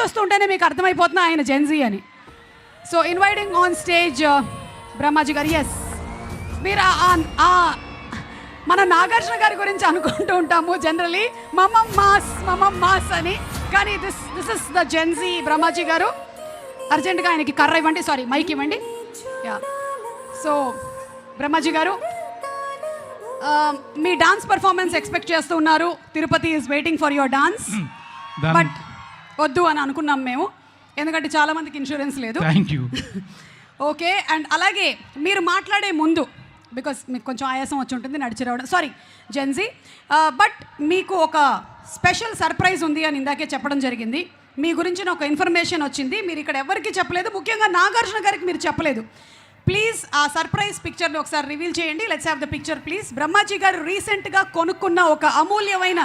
చూస్తుంటేనే మీకు అర్థమైపోతున్నా ఆయన జెన్జీ అని. So inviting on stage Brahmaji గారు. ఎస్, మీరు మన నాగార్జున గారి గురించి అనుకుంటూ ఉంటాము జనరలీ మమం మాస్ అని, కానీ this is the Gen Z Brahmaji గారు. అర్జెంటుగా ఆయనకి కర్ర ఇవ్వండి, సారీ మైక్ ఇవ్వండి. యా, సో బ్రహ్మాజీ గారు మీ డాన్స్ పర్ఫార్మెన్స్ ఎక్స్పెక్ట్ చేస్తూ ఉన్నారు. Tirupati is waiting for your dance, but వద్దు అని అనుకున్నాం మేము, ఎందుకంటే చాలామందికి ఇన్సూరెన్స్ లేదు. Thank you. ఓకే, అండ్ అలాగే మీరు మాట్లాడే ముందు, బికాస్ మీకు కొంచెం ఆయాసం వచ్చి ఉంటుంది నడిచి రావడం, సారీ జెన్జీ, బట్ మీకు ఒక స్పెషల్ సర్ప్రైజ్ ఉంది అని ఇందాకే చెప్పడం జరిగింది. మీ గురించిన ఒక ఇన్ఫర్మేషన్ వచ్చింది, మీరు ఇక్కడ ఎవరికి చెప్పలేదు, ముఖ్యంగా నాగార్జున గారికి మీరు చెప్పలేదు. ప్లీజ్ ఆ సర్ప్రైజ్ పిక్చర్ని ఒకసారి రివీల్ చేయండి. Let's have the picture please. Brahmaji గారు రీసెంట్గా కొనుక్కున్న ఒక అమూల్యమైన,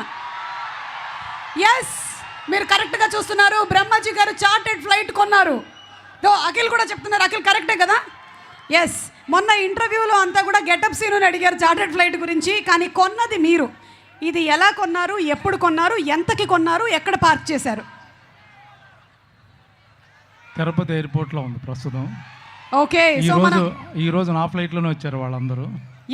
ఎస్ మీరు కరెక్ట్గా చూస్తున్నారు, బ్రహ్మాజీ గారు చార్టెడ్ ఫ్లైట్ కొన్నారు. అఖిల్ కూడా చెప్తున్నారు, అఖిల్ కరెక్టే కదా? ఎస్, మొన్న ఇంటర్వ్యూలో అంతా కూడా గెటప్ సీనుని అడిగారు చార్టెడ్ ఫ్లైట్ గురించి, కానీ కొన్నది మీరు. ఇది ఎలా కొన్నారు, ఎప్పుడు కొన్నారు, ఎంతకి కొన్నారు, ఎక్కడ పార్క్ చేశారు? తిరుపతి ఎయిర్పోర్ట్లో ఉంది ప్రస్తుతం. ఓకే, ఈ రోజు నా ఫ్లైట్లోనే వచ్చారు వాళ్ళందరూ.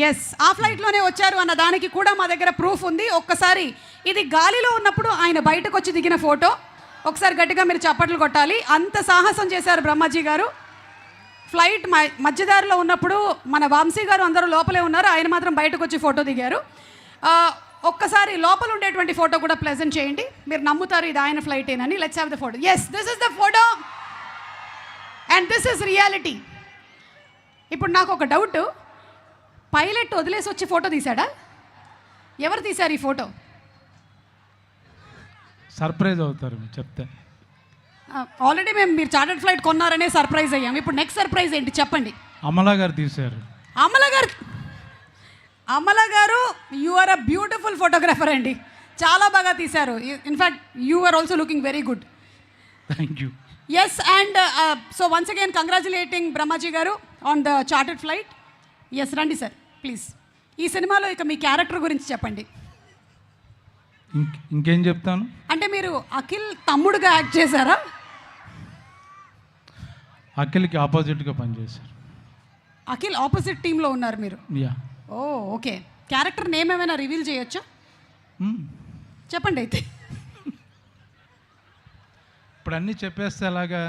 ఎస్, ఆ ఫ్లైట్లోనే వచ్చారు అన్న దానికి కూడా మా దగ్గర ప్రూఫ్ ఉంది. ఒక్కసారి ఇది గాలిలో ఉన్నప్పుడు ఆయన బయటకు వచ్చి దిగిన ఫోటో, ఒకసారి గట్టిగా మీరు చప్పట్లు కొట్టాలి. అంత సాహసం చేశారు బ్రహ్మాజీ గారు. ఫ్లైట్ మధ్యదారిలో ఉన్నప్పుడు మన వంశీ గారు అందరూ లోపలే ఉన్నారు, ఆయన మాత్రం బయటకు వచ్చి ఫోటో దిగారు. ఒక్కసారి లోపల ఉండేటువంటి ఫోటో కూడా ప్రెజెంట్ చేయండి, మీరు నమ్ముతారు ఇది ఆయన ఫ్లైటేనని. Let's have the photo. Yes, this is the photo and this is reality. ఇప్పుడు నాకు ఒక డౌట్, పైలట్ వదిలేసి వచ్చి ఫోటో తీశాడా? ఎవరు తీశారు ఈ ఫోటో? సర్ప్రైజ్ అవుతారు చెప్తే. ఆల్రెడీ మీరు చార్టర్డ్ ఫ్లైట్ కొన్నారనే సర్ప్రైజ్ అయ్యాం. ఇప్పుడు నెక్స్ట్ సర్ప్రైజ్ ఏంటి చెప్పండి. అమలా గారు తీశారు. అమలా గారు you are a beautiful photographer అండి, చాలా బాగా తీశారు. In fact you are also looking very good. Thank you. Yes, and so once again congratulating Brahmaji గారు on the chartered flight. Yes, రండి సార్ ప్లీజ్. ఈ సినిమాలో ఇక మీ క్యారెక్టర్ గురించి చెప్పండి. ఇంకేం చెప్తాను అంటే మీరు అఖిల్ తమ్ముడుగా యాక్ట్ చేశారా? అఖిల్కి ఆపోజిట్గా పనిచేశారు. అఖిల్ ఆపోజిట్ టీంలో ఉన్నారు మీరు? యా. ఓ ఓకే, క్యారెక్టర్ నేమ్ ఏమైనా రివీల్ చేయొచ్చా? చెప్పండి అయితే. ఇప్పుడు అన్నీ చెప్పేస్తే అలాగా.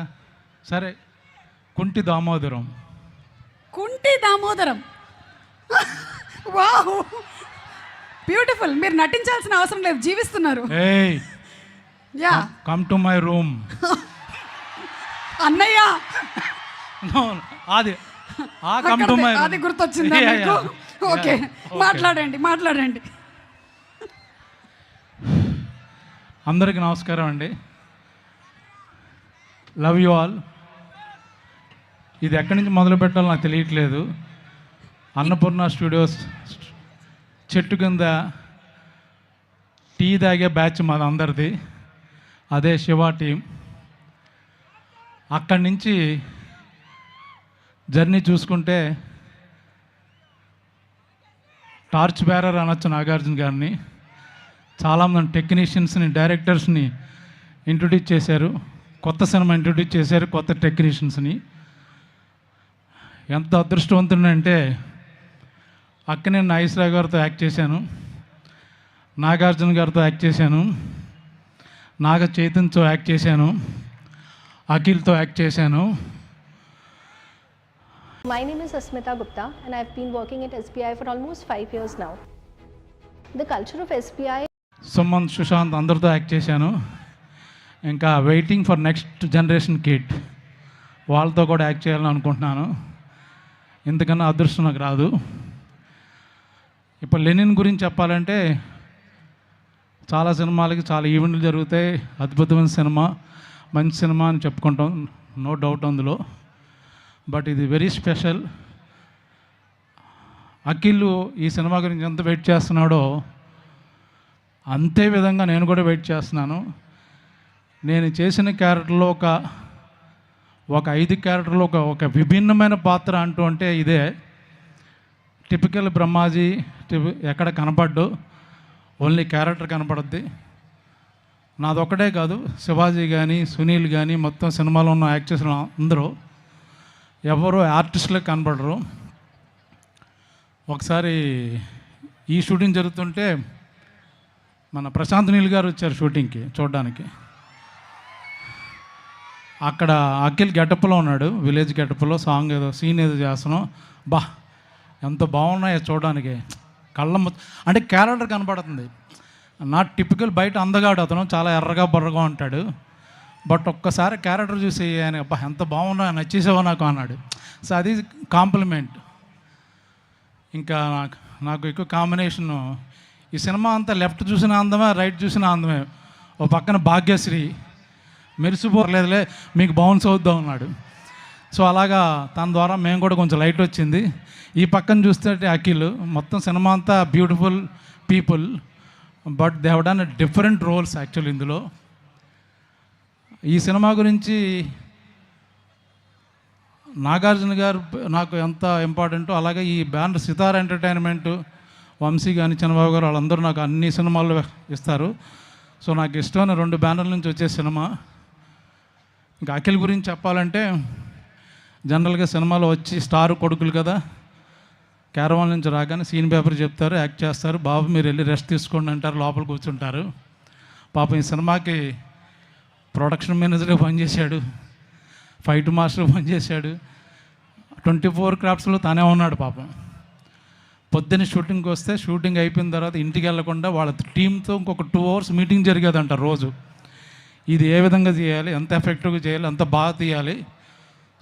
సరే, కుంటి దామోదరం. కుంటి దామోదరం, వావ్ బ్యూటిఫుల్. మీరు నటించాల్సిన అవసరం లేదు, జీవిస్తున్నారు. Yeah, come to my room. అన్నయ్య అది గుర్తొచ్చిందా మీకు? ఓకే, మాట్లాడండి. అందరికీ నమస్కారం అండి. Love you all. ఇది ఎక్కడి నుంచి మొదలు పెట్టాలో నాకు తెలియట్లేదు. అన్నపూర్ణ స్టూడియోస్ చెట్టు కింద టీ తాగే బ్యాచ్ మాది అందరిది, అదే శివ టీం. అక్కడి నుంచి జర్నీ చూసుకుంటే టార్చ్ బేరర్ అనొచ్చు నాగార్జున గారిని. చాలామంది టెక్నీషియన్స్ని, డైరెక్టర్స్ని ఇంట్రొడ్యూస్ చేశారు, కొత్త సినిమా ఇంట్రొడ్యూస్ చేశారు, కొత్త టెక్నీషియన్స్ని. ఎంత అదృష్టవంతుడంటే అక్కనే నాగేశ్వరరావు గారితో యాక్ట్ చేశాను, నాగార్జున గారితో యాక్ట్ చేశాను, నాగ చైతన్యతో యాక్ట్ చేశాను, అఖిల్తో యాక్ట్ చేశాను. My name is Asmita Gupta and I've been working at SBI for almost 5 years now. The culture of SBI. Sumanth, Sushanth అందరితో యాక్ట్ చేశాను. ఇంకా waiting for next generation kid, వాళ్ళతో కూడా యాక్ట్ చేయాలని అనుకుంటున్నాను. ఇంతకన్నా అదృష్టం నాకు రాదు. ఇప్పుడు లెనిన్ గురించి చెప్పాలంటే చాలా సినిమాలకి చాలా ఈవెంట్లు జరుగుతాయి, అద్భుతమైన సినిమా, మంచి సినిమా అని చెప్పుకుంటాం, నో డౌట్ అందులో. బట్ ఇది వెరీ స్పెషల్. అఖిల్ ఈ సినిమా గురించి ఎంత వెయిట్ చేస్తున్నాడో అంతే విధంగా నేను కూడా వెయిట్ చేస్తున్నాను. నేను చేసిన క్యారెక్టర్లో ఒక 5 క్యారెక్టర్లో ఒక విభిన్నమైన పాత్ర అంటూ అంటే ఇదే. టిపికల్ బ్రహ్మాజీ ఎక్కడ కనపడ్డు, ఓన్లీ క్యారెక్టర్ కనపడుద్ది. నాదొక్కటే కాదు, శివాజీ కానీ సునీల్ కానీ మొత్తం సినిమాలో ఉన్న యాక్టర్స్ అందరూ ఎవరు ఆర్టిస్టులకు కనపడరు. ఒకసారి ఈ షూటింగ్ జరుగుతుంటే మన ప్రశాంత్ నీల్ గారు వచ్చారు షూటింగ్కి చూడడానికి. అక్కడ అఖిల్ గెటప్లో ఉన్నాడు, విలేజ్ గెటప్లో సాంగ్ ఏదో సీన్ ఏదో చేస్తున్నాం. బా ఎంత బాగున్నాయో చూడడానికి, అంటే క్యారెక్టర్ కనపడుతుంది. నాట్ టిపికల్ బయట అందగాడు అతను, చాలా ఎర్రగా బొర్రగా ఉంటాడు. బట్ ఒక్కసారి క్యారెక్టర్ చూసి ఆయన అబ్బా ఎంత బాగున్నా నచ్చేసావో నాకు అన్నాడు. సో అది కాంప్లిమెంట్. ఇంకా నాకు ఎక్కువ కాంబినేషను ఈ సినిమా అంతా లెఫ్ట్ చూసిన అందమే, రైట్ చూసిన అందమే. ఓ పక్కన భాగ్యశ్రీ మెరిసిపోరలేదులే మీకు బౌన్స్ అవుద్దాం అన్నాడు. సో అలాగా తన ద్వారా మేము కూడా కొంచెం లైట్ వచ్చింది. ఈ పక్కన చూస్తే అఖిల్, మొత్తం సినిమా అంతా beautiful people, but they have done different roles actual. ఇందులో ఈ సినిమా గురించి నాగార్జున గారు నాకు ఎంత ఇంపార్టెంటో, అలాగే ఈ బ్యానర్ సితార్ ఎంటర్టైన్మెంట్, వంశీ కానీ చంద్రబాబు గారు వాళ్ళందరూ నాకు అన్ని సినిమాలు ఇస్తారు. సో నాకు ఇష్టమైన 2 బ్యానర్ల నుంచి వచ్చే సినిమా. ఇంకా అఖిల్ గురించి చెప్పాలంటే జనరల్గా సినిమాలో వచ్చి స్టార్ కొడుకులు కదా, క్యారవాన్ నుంచి రాగానే సీన్ పేపర్ చెప్తారు, యాక్ట్ చేస్తారు, బాబు మీరు వెళ్ళి రెస్ట్ తీసుకోండి అంటారు, లోపల కూర్చుంటారు. పాపం ఈ సినిమాకి ప్రొడక్షన్ మేనేజర్గా పనిచేశాడు, ఫైట్ మాస్టర్ పనిచేశాడు, 24 క్రాఫ్ట్స్లో తనే ఉన్నాడు పాపం. పొద్దున్న షూటింగ్కి వస్తే షూటింగ్ అయిపోయిన తర్వాత ఇంటికి వెళ్లకుండా వాళ్ళ టీంతో ఇంకొక 2 hours మీటింగ్ జరిగేదంట రోజు. ఇది ఏ విధంగా చేయాలి, ఎంత ఎఫెక్టివ్గా చేయాలి, ఎంత బాగా తీయాలి.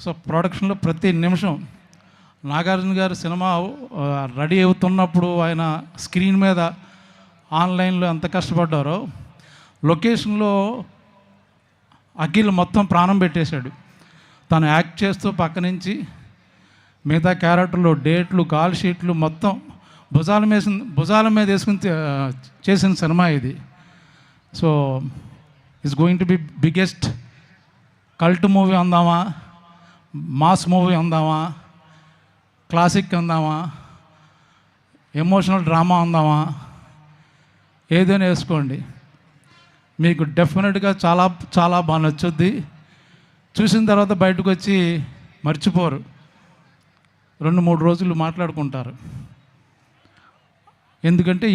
సో ప్రొడక్షన్లో ప్రతి నిమిషం నాగార్జున గారు సినిమా రెడీ అవుతున్నప్పుడు ఆయన స్క్రీన్ మీద ఆన్లైన్లో ఎంత కష్టపడ్డారో, లొకేషన్లో అఖిల్ మొత్తం ప్రాణం పెట్టేశాడు. తను యాక్ట్ చేస్తూ పక్క నుంచి మిగతా క్యారెక్టర్లు, డేట్లు, కాల్ షీట్లు మొత్తం భుజాల మీద వేసుకుని చేసిన సినిమా ఇది. So it's going to be biggest cult movie అందామా, మాస్ మూవీ అందామా, క్లాసిక్ అందామా, ఎమోషనల్ డ్రామా అందామా, ఏదైనా వేసుకోండి, మీకు డెఫినెట్గా చాలా చాలా బాగా నచ్చుద్ది. చూసిన తర్వాత బయటకు వచ్చి మర్చిపోరు, 2-3 రోజులు మాట్లాడుకుంటారు. ఎందుకంటే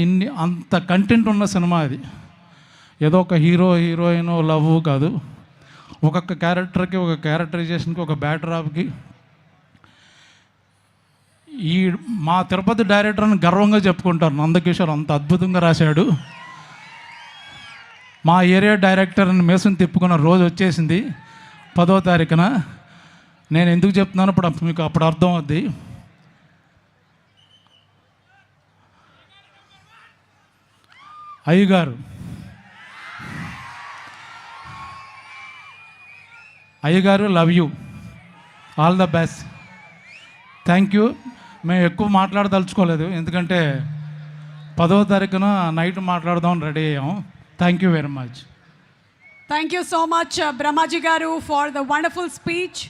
అంత కంటెంట్ ఉన్న సినిమా అది. ఏదో ఒక హీరో హీరోయిన్ లవ్ కాదు, ఒక్కొక్క క్యారెక్టర్కి, ఒక క్యారెక్టరైజేషన్కి, ఒక బ్యాక్డ్రాప్కి. ఈ మా తిరుపతి డైరెక్టర్ని గర్వంగా చెప్పుకుంటారు, నందకిషోర్ అంత అద్భుతంగా రాశాడు. మా ఏరియా డైరెక్టర్ని మేసం తిప్పుకున్న రోజు వచ్చేసింది 10వ తారీఖున. నేను ఎందుకు చెప్తున్నాను ఇప్పుడు మీకు అప్పుడు అర్థం అవుద్ది. అయ్యగారు love you, all the best, thank you. మేము ఎక్కువ మాట్లాడదలుచుకోలేదు, ఎందుకంటే 10వ తారీఖున నైట్ మాట్లాడదాం రెడీ అయ్యాం. Thank you very much. Thank you so much Brahmaji గారు for the wonderful speech.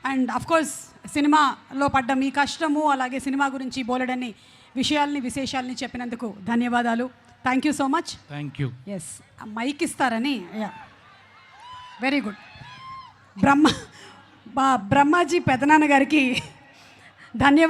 And of course సినిమాలో పడ్డ మీ కష్టము, అలాగే సినిమా గురించి బోలెడన్ని విశేషాలని చెప్పినందుకు ధన్యవాదాలు. Thank you so much. Thank you. Yes, mike ఇస్తారని. Very good. బ్రహ్మాజీ పెదనాన్న గారికి ధన్యవాదాలు.